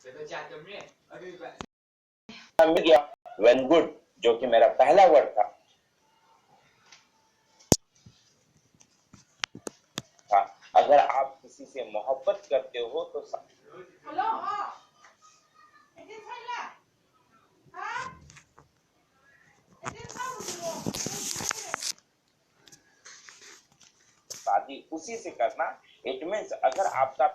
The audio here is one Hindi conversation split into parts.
मिल गया वेन गुड, जो कि मेरा पहला वर्ड था। अगर आप किसी से मोहब्बत करते हो तो शादी उसी से करना। इट मीन्स अगर आपका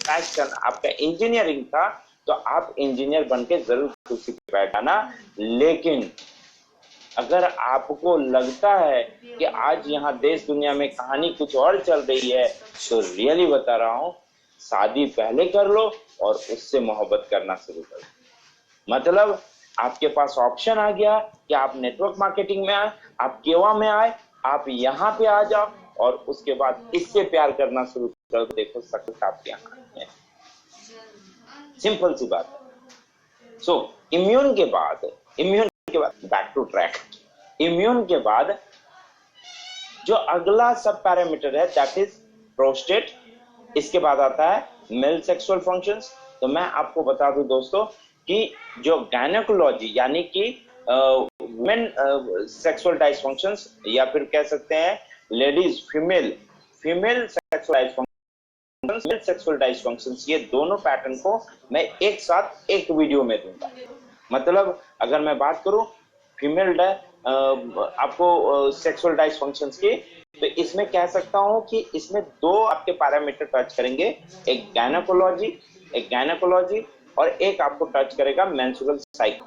पैशन आपका इंजीनियरिंग था तो आप इंजीनियर बनके जरूर कुर्सी पे बैठाना। लेकिन अगर आपको लगता है कि आज यहाँ देश दुनिया में कहानी कुछ और चल रही है, तो रियली बता रहा हूँ, शादी पहले कर लो और उससे मोहब्बत करना शुरू कर दो। मतलब आपके पास ऑप्शन आ गया कि आप नेटवर्क मार्केटिंग में आए, आप केवा में आए, आप यहाँ पे आ जाओ और उसके बाद इससे प्यार करना शुरू कर दो। देखो सक्सेस आपके यहाँ है। सिंपल सी बात है। सो इम्यून के बाद बैक टू ट्रैक। इम्यून के बाद जो अगला सब पैरामीटर है दैट इज प्रोस्टेट। इसके बाद आता है मेल सेक्सुअल फंक्शंस। तो मैं आपको बता दूं दोस्तों कि जो गायनेकोलॉजी यानी कि वुमेन सेक्सुअल डायसफंक्शंस या फिर कह सकते हैं लेडीज फीमेल सेक्सुअल डायसफंक्शंस, ये दोनों पैटर्न को मैं एक साथ एक वीडियो में दूंगा। मतलब अगर मैं बात करूं फीमेल आपको सेक्सुअल डायसफंक्शंस की, तो इसमें कह सकता हूं कि इसमें दो आपके पैरामीटर टच करेंगे, एक गायनेकोलॉजी और एक आपको टच करेगा मेंस्ट्रुअल साइकिल।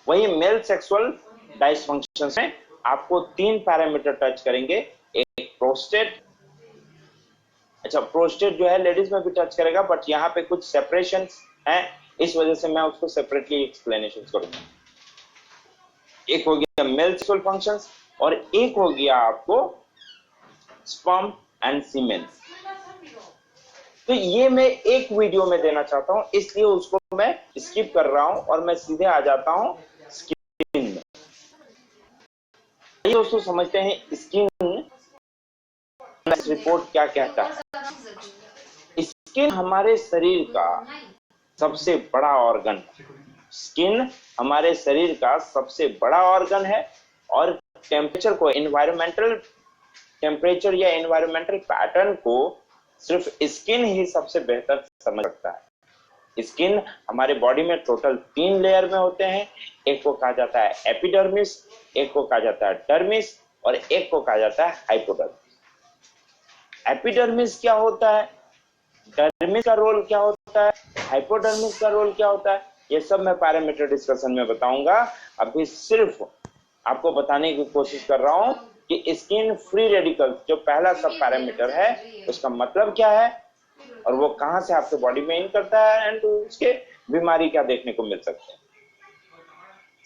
वही मेल सेक्सुअल डायसफंक्शंस में आपको तीन पैरामीटर टच करेंगे, एक प्रोस्टेट। अच्छा, प्रोस्टेट जो है लेडीज में भी टच करेगा, बट यहाँ पे कुछ सेपरेशन है, इस वजह से मैं उसको सेपरेटली एक्सप्लेनेशन करूंगा। एक हो गया मेल सेक्सुअल फंक्शंस और एक हो गया आपको स्पर्म एंड सीमेन। तो ये मैं एक वीडियो में देना चाहता हूं, इसलिए उसको मैं स्किप कर रहा हूं और मैं सीधे आ जाता हूं स्किन में। ये दोस्तों समझते हैं स्किन रिपोर्ट क्या कहता है। स्किन हमारे शरीर का सबसे बड़ा ऑर्गन है। स्किन हमारे शरीर का सबसे बड़ा ऑर्गन है और टेम्परेचर को, एनवायरमेंटल टेम्परेचर या एनवायरमेंटल पैटर्न को सिर्फ स्किन ही सबसे बेहतर समझ सकता है। स्किन हमारे बॉडी में टोटल 3 लेयर में होते हैं। एक को कहा जाता है एपिडर्मिस, एक को कहा जाता है डर्मिस और एक को कहा जाता है हाइपोडर्मिस। एपिडर्मिस क्या होता है, डर्मिस का रोल क्या होता है, हाइपोडर्मिस का रोल क्या होता है, ये सब मैं पैरामीटर डिस्कशन में बताऊंगा। अभी सिर्फ आपको बताने की कोशिश कर रहा हूं कि स्किन फ्री रेडिकल जो पहला सब पैरामीटर है उसका मतलब क्या है और वो कहां से आपके बॉडी में इन करता है एंड उसके बीमारी क्या देखने को मिल सकते हैं।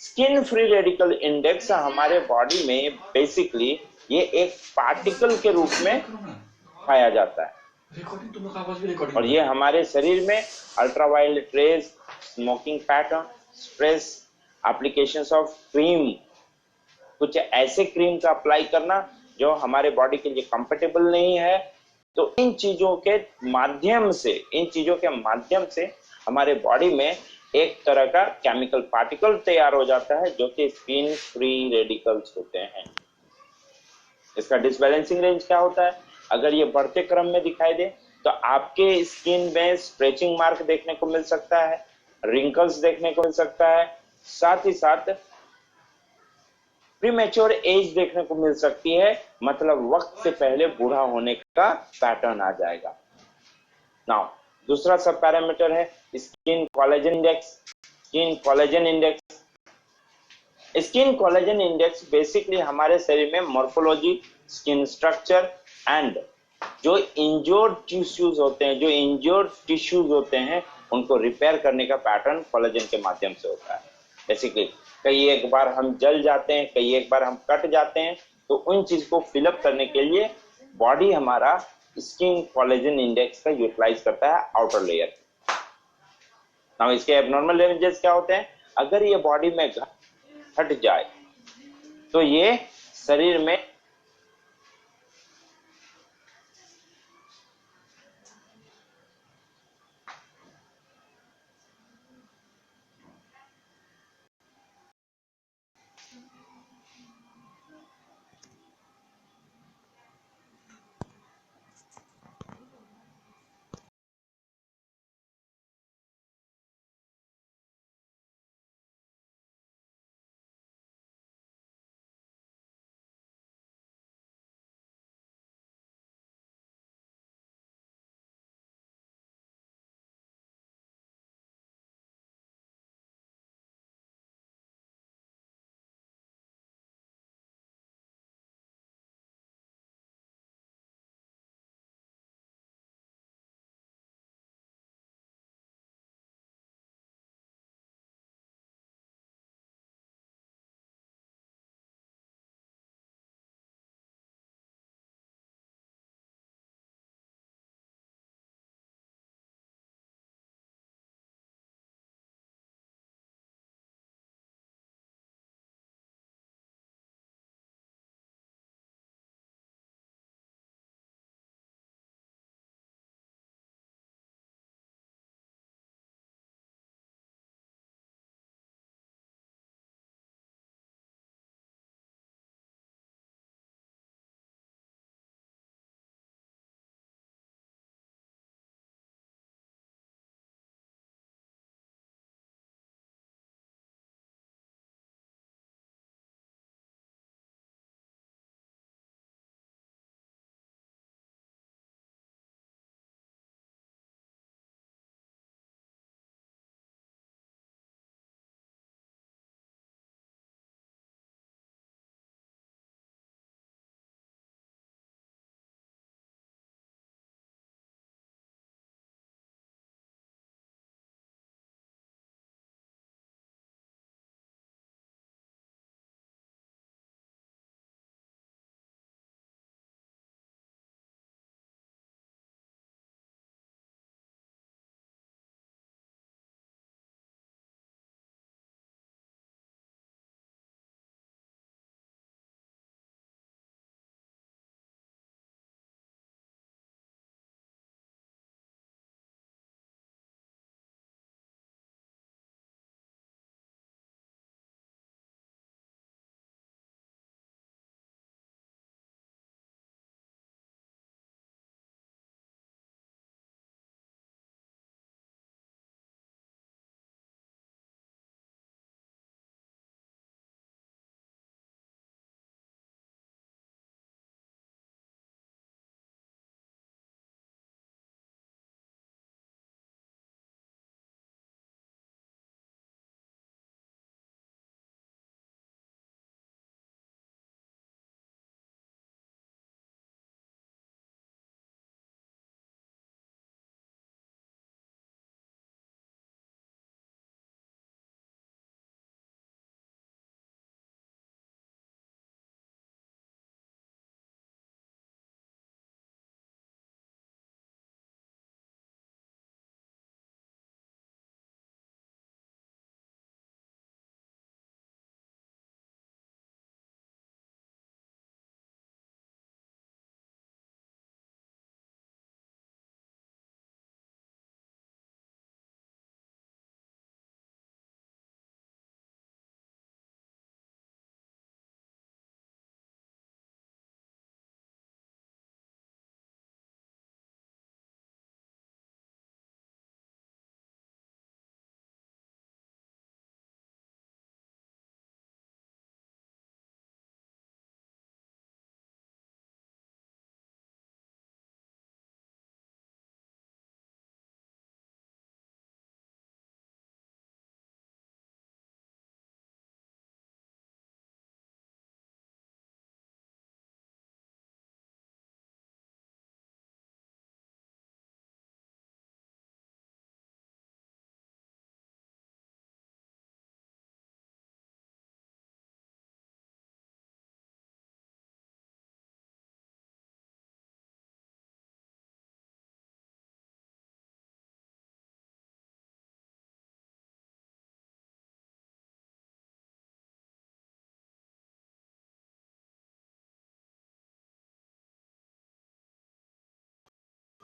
स्किन फ्री रेडिकल इंडेक्स हमारे बॉडी में बेसिकली ये एक पार्टिकल के रूप में पाया जाता है और ये हमारे शरीर में ultraviolet rays, smoking pattern, stress, applications of cream, कुछ ऐसे क्रीम का अप्लाई करना जो हमारे बॉडी के लिए कंफर्टेबल नहीं है, तो इन चीजों के माध्यम से हमारे बॉडी में एक तरह का केमिकल पार्टिकल तैयार हो जाता है जो कि स्किन फ्री रेडिकल्स होते हैं। इसका डिसबैलेंसिंग रेंज क्या होता है, अगर ये बढ़ते क्रम में दिखाई दे तो आपके स्किन में स्ट्रेचिंग मार्क देखने को मिल सकता है, रिंकल्स देखने को मिल सकता है, साथ ही साथ प्रीमेच्योर एज देखने को मिल सकती है, मतलब वक्त से पहले बूढ़ा होने का पैटर्न आ जाएगा। नाउ दूसरा सब पैरामीटर है skin collagen index. Skin collagen index basically हमारे शरीर में मॉर्फोलॉजी, स्किन स्ट्रक्चर एंड जो इंजोर्ड टिश्यूज होते हैं, जो इंजोर्ड टिश्यूज होते हैं, उनको रिपेयर करने का पैटर्न कोलेजन के माध्यम से होता है। बेसिकली कई एक बार हम जल जाते हैं, कई एक बार हम कट जाते हैं, तो उन चीज को फिलअप करने के लिए बॉडी हमारा स्किन कोलेजन इंडेक्स का यूटिलाइज करता है आउटर लेयर। नाउ इसके एबनॉर्मल रेंजेस क्या होते हैं? अगर ये बॉडी में घट जाए तो ये शरीर में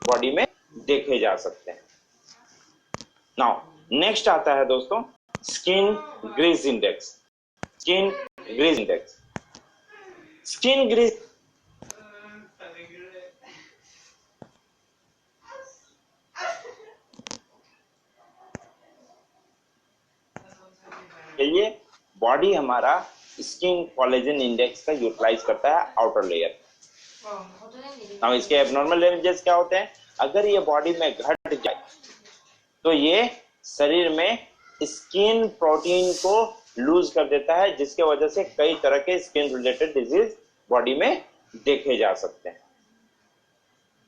बॉडी में देखे जा सकते हैं। नाउ नेक्स्ट आता है दोस्तों skin grease index. Skin grease index, skin grease के लिए बॉडी हमारा स्किन कोलेजन इंडेक्स का यूटिलाइज करता है आउटर लेयर। अब इसके एब्नॉर्मल रेंजेस क्या होते हैं? अगर ये बॉडी में घट जाए तो ये शरीर में स्किन प्रोटीन को लूज कर देता है, जिसके वजह से कई तरह के स्किन रिलेटेड डिजीज बॉडी में देखे जा सकते हैं।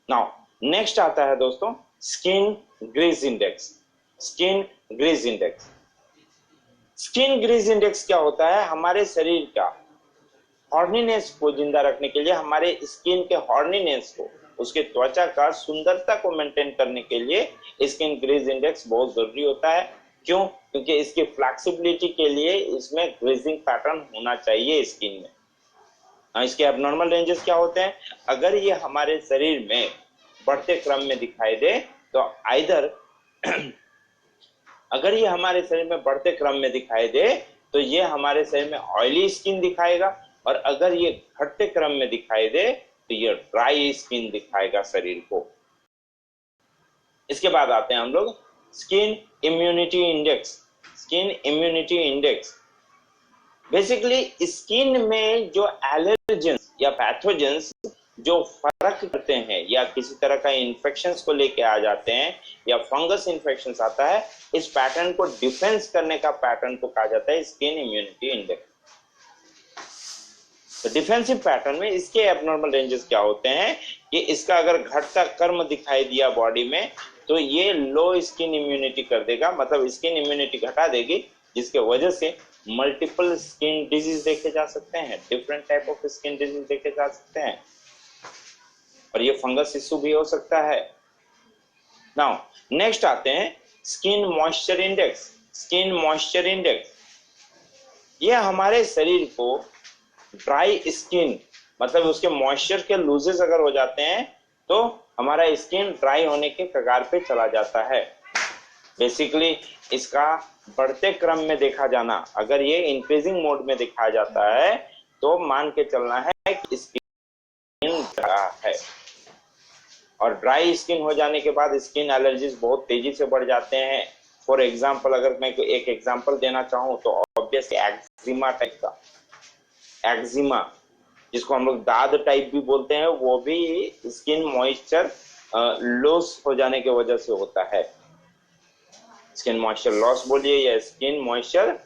नाउ नेक्स्ट आता है दोस्तों skin grease index. Skin grease index, skin grease index क्या होता है? हमारे शरीर का हॉर्नीनेस को जिंदा रखने के लिए, हमारे स्किन के हॉर्नीनेस को, उसके त्वचा का सुंदरता को मेंटेन करने के लिए स्किन ग्रीस इंडेक्स बहुत जरूरी होता है। क्यों? क्योंकि इसकी फ्लेक्सिबिलिटी के लिए इसमें ग्रीजिंग पैटर्न होना चाहिए स्किन में। इसके एब्नॉर्मल रेंजेस क्या होते हैं? अगर ये हमारे शरीर में बढ़ते क्रम में दिखाई दे तो आइदर अगर ये हमारे शरीर में बढ़ते क्रम में दिखाई दे तो ये हमारे शरीर में ऑयली स्किन दिखाएगा, और अगर ये घटते क्रम में दिखाई दे तो ये ड्राई स्किन दिखाएगा शरीर को। इसके बाद आते हैं हम लोग skin immunity index. Skin immunity index basically skin में जो एलर्जेंस या पैथोजेंस जो फर्क करते हैं या किसी तरह का इन्फेक्शंस को लेके आ जाते हैं या फंगस इन्फेक्शंस आता है, इस पैटर्न को डिफेंस करने का पैटर्न को कहा जाता है स्किन इम्यूनिटी इंडेक्स। तो डिफेंसिव पैटर्न में इसके एब्नॉर्मल रेंजेस क्या होते हैं कि इसका अगर घटता क्रम दिखाई दिया बॉडी में तो ये लो स्किन इम्यूनिटी कर देगा, मतलब स्किन इम्यूनिटी घटा देगी, जिसके वजह से मल्टीपल स्किन डिजीज देखे जा सकते हैं, different type of skin disease देखे जा सकते हैं, और ये फंगस इश्यू भी हो सकता है। नाउ नेक्स्ट आते हैं skin moisture index. Skin moisture index ये हमारे शरीर को ड्राई स्किन, मतलब उसके मॉइस्चर के लूजेस अगर हो जाते हैं तो हमारा स्किन ड्राई होने के कगार पे चला जाता है। बेसिकली इसका बढ़ते क्रम में देखा जाना, अगर ये इंक्रीजिंग मोड में देखा जाता है तो मान के चलना है कि स्किन ड्राई है, और ड्राई स्किन हो जाने के बाद स्किन एलर्जीज बहुत तेजी से बढ़ जाते हैं। फॉर एग्जांपल अगर मैं एक एग्जांपल देना चाहूँ तो ऑब्वियसली एक्जिमा टाइप का, एक्जिमा जिसको हम लोग दाद टाइप भी बोलते हैं, वो भी स्किन मॉइस्चर लॉस हो जाने की वजह से होता है। स्किन मॉइस्चर लॉस बोलिए या स्किन मॉइस्चर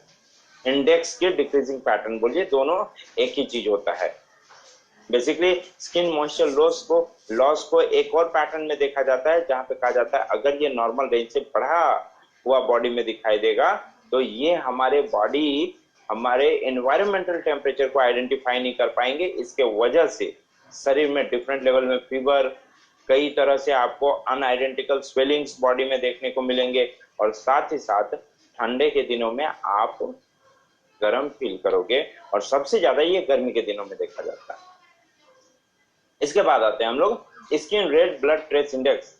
इंडेक्स के डिक्रीजिंग पैटर्न बोलिए, दोनों एक ही चीज होता है। बेसिकली स्किन मॉइस्चर लॉस को एक और पैटर्न में देखा जाता है, जहां पे कहा जाता है अगर ये नॉर्मल रेंज से बढ़ा हुआ बॉडी में दिखाई देगा तो ये हमारे एनवायरमेंटल टेम्परेचर को आइडेंटिफाई नहीं कर पाएंगे। इसके वजह से शरीर में डिफरेंट लेवल में फीवर, कई तरह से आपको अनआइडेंटिकल स्वेलिंग्स बॉडी में देखने को मिलेंगे, और साथ ही साथ ठंडे के दिनों में आप गर्म फील करोगे, और सबसे ज्यादा ये गर्मी के दिनों में देखा जाता है। इसके बाद आते हैं हम लोग skin red blood trace index.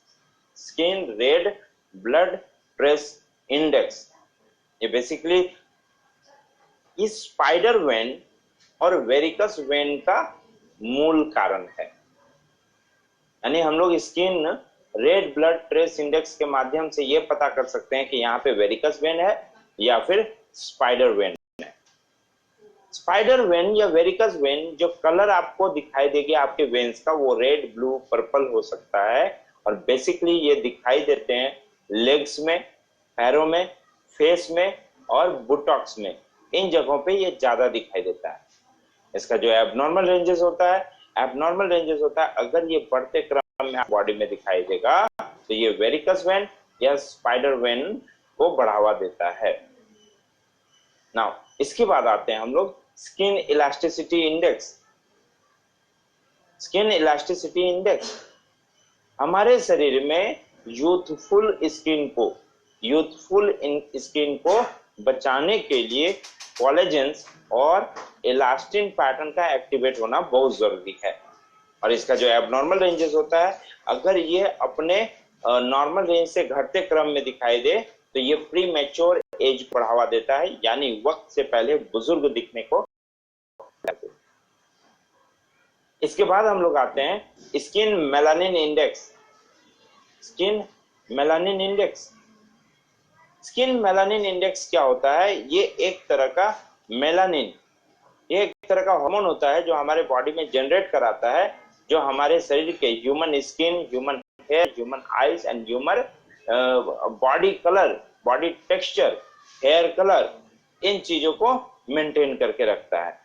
Skin red blood trace index ये बेसिकली इस स्पाइडर वेन और वेरिकस वेन का मूल कारण है। यानी हम लोग skin red blood trace index के माध्यम से ये पता कर सकते हैं कि यहाँ पे वेरिकस वेन है या फिर स्पाइडर वेन है। स्पाइडर वेन या वेरिकस वेन जो कलर आपको दिखाई देगी आपके वेन्स का, वो रेड, ब्लू, पर्पल हो सकता है, और बेसिकली ये दिखाई देते हैं लेग्स में, पैरों में, फेस में और बुटॉक्स में। इन जगहों पे ये ज्यादा दिखाई देता है। इसका जो एबनॉर्मल रेंजेस होता है अगर ये बढ़ते क्रम में बॉडी में दिखाई देगा तो ये वेरिकस वेन या स्पाइडर वेन को बढ़ावा देता है। नाउ इसके बाद आते हैं हम लोग skin elasticity index. Skin elasticity index हमारे शरीर में यूथफुल स्किन को बचाने के लिए कोलेजेंस और इलास्टिन पैटर्न का एक्टिवेट होना बहुत जरूरी है। और इसका जो एबनॉर्मल रेंजेस होता है, अगर ये अपने नॉर्मल रेंज से घटते क्रम में दिखाई दे तो ये प्री मैच्योर एज बढ़ावा देता है, यानी वक्त से पहले बुजुर्ग दिखने को। इसके बाद हम लोग आते हैं skin melanin index. Skin melanin index, skin melanin index क्या होता है? ये एक तरह का मेलानिन, ये एक तरह का हार्मोन होता है जो हमारे बॉडी में जनरेट कराता है, जो हमारे शरीर के human skin, human hair, human eyes and human body colour, body texture, hair colour, इन चीजों को मेंटेन करके रखता है।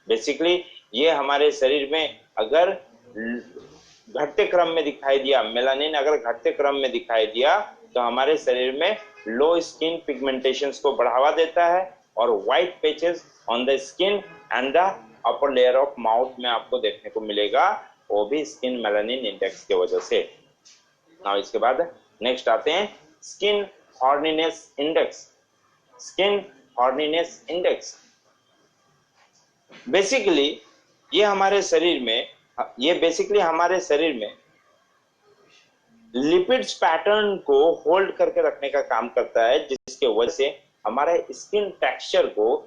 बेसिकली ये हमारे शरीर में अगर घटते क्रम में दिखाई दिया, मेलानिन अगर घटते क्रम में दिखाई दिया तो हमारे शरीर में लो स्किन पिगमेंटेशंस को बढ़ावा देता है और white patches on the skin and the upper layer of mouth में आपको देखने को मिलेगा, वो भी स्किन मेलानिन इंडेक्स की वजह से। नाउ इसके बाद नेक्स्ट आते हैं skin horniness index. Skin horniness index basically ये हमारे शरीर में लिपिड्स पैटर्न को होल्ड करके रखने का काम करता है, जिसके वजह से हमारे स्किन टेक्सचर को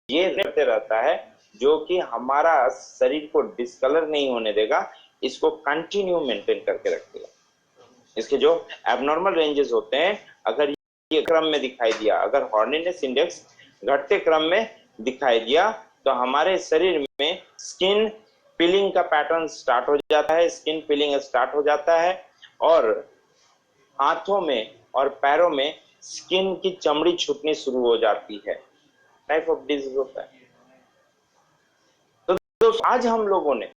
ये रहते रहता है, जो कि हमारा शरीर को डिस्कलर नहीं होने देगा, इसको कंटिन्यू मेंटेन करके रखेगा। इसके जो एबनॉर्मल रेंजेस होते हैं, अगर ये क्रम में दिखाई दिया, अगर हॉर्नीनेस इंडेक्स घटते क्रम में दिखाई दिया तो हमारे शरीर में स्किन पीलिंग का पैटर्न स्टार्ट हो जाता है, स्किन पीलिंग स्टार्ट हो जाता है और हाथों में और पैरों में स्किन की चमड़ी छूटनी शुरू हो जाती है। टाइप ऑफ डिजीज होता है। तो दोस्तों आज हम लोगों ने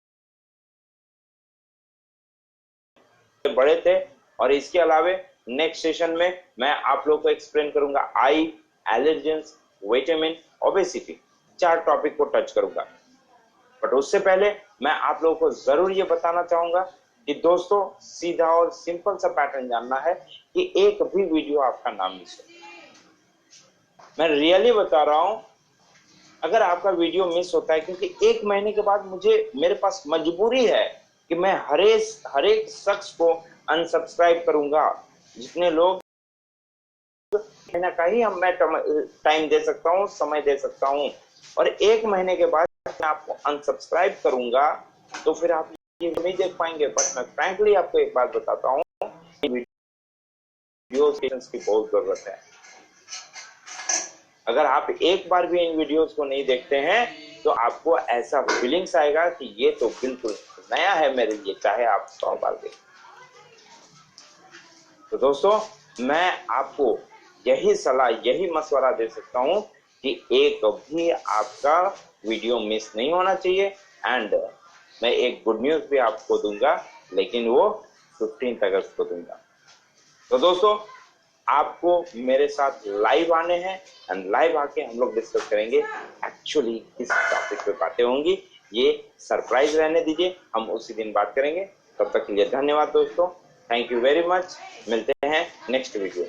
बड़े थे और इसके अलावे नेक्स्ट सेशन में मैं आप लोगों को एक्सप्लेन करूंगा आई, एलर्जेंस, विटामिन, ओबेसिटी, 4 टॉपिक को टच करूंगा। बट उससे पहले मैं आप लोगों को जरूर ये बताना चाहूंगा कि दोस्तों सीधा और सिंपल सा पैटर्न जानना है कि एक भी वीडियो आपका ना मिस हो। मैं रियली बता रहा हूं, अगर आपका वीडियो मिस होता है, क्योंकि 1 महीने के बाद मेरे पास मजबूरी है कि मैं हर एक शख्स को अनसब्सक्राइब करूंगा। जितने लोग कहना कहीं हम मैं टाइम दे सकता हूं, समय दे सकता हूं, और 1 महीने के बाद मैं आपको अनसब्सक्राइब करूंगा तो फिर आप ये नहीं देख पाएंगे। बट मैं फ्रैंकली आपको एक बात बताता हूँ, वीडियो सेशंस की बहुत जरूरत है। अगर आप एक बार भी इन वीडियोस को नहीं देखते हैं तो आपको ऐसा फीलिंग्स आएगा कि ये तो बिल्कुल नया है मेरे लिए, चाहे आप 100 बार देखें। तो दोस्तों मैं आपको यही सलाह, यही मशवरा दे सकता हूं कि एक भी आपका वीडियो मिस नहीं होना चाहिए। एंड मैं एक गुड न्यूज भी आपको दूंगा, लेकिन वो 15 अगस्त को दूंगा। तो दोस्तों आपको मेरे साथ लाइव आने हैं एंड लाइव आके हम लोग डिस्कस करेंगे एक्चुअली किस टॉपिक पे बातें होंगी। ये सरप्राइज रहने दीजिए, हम उसी दिन बात करेंगे। तब तक के लिए धन्यवाद दोस्तों, थैंक यू वेरी मच। मिलते हैं नेक्स्ट वीडियो।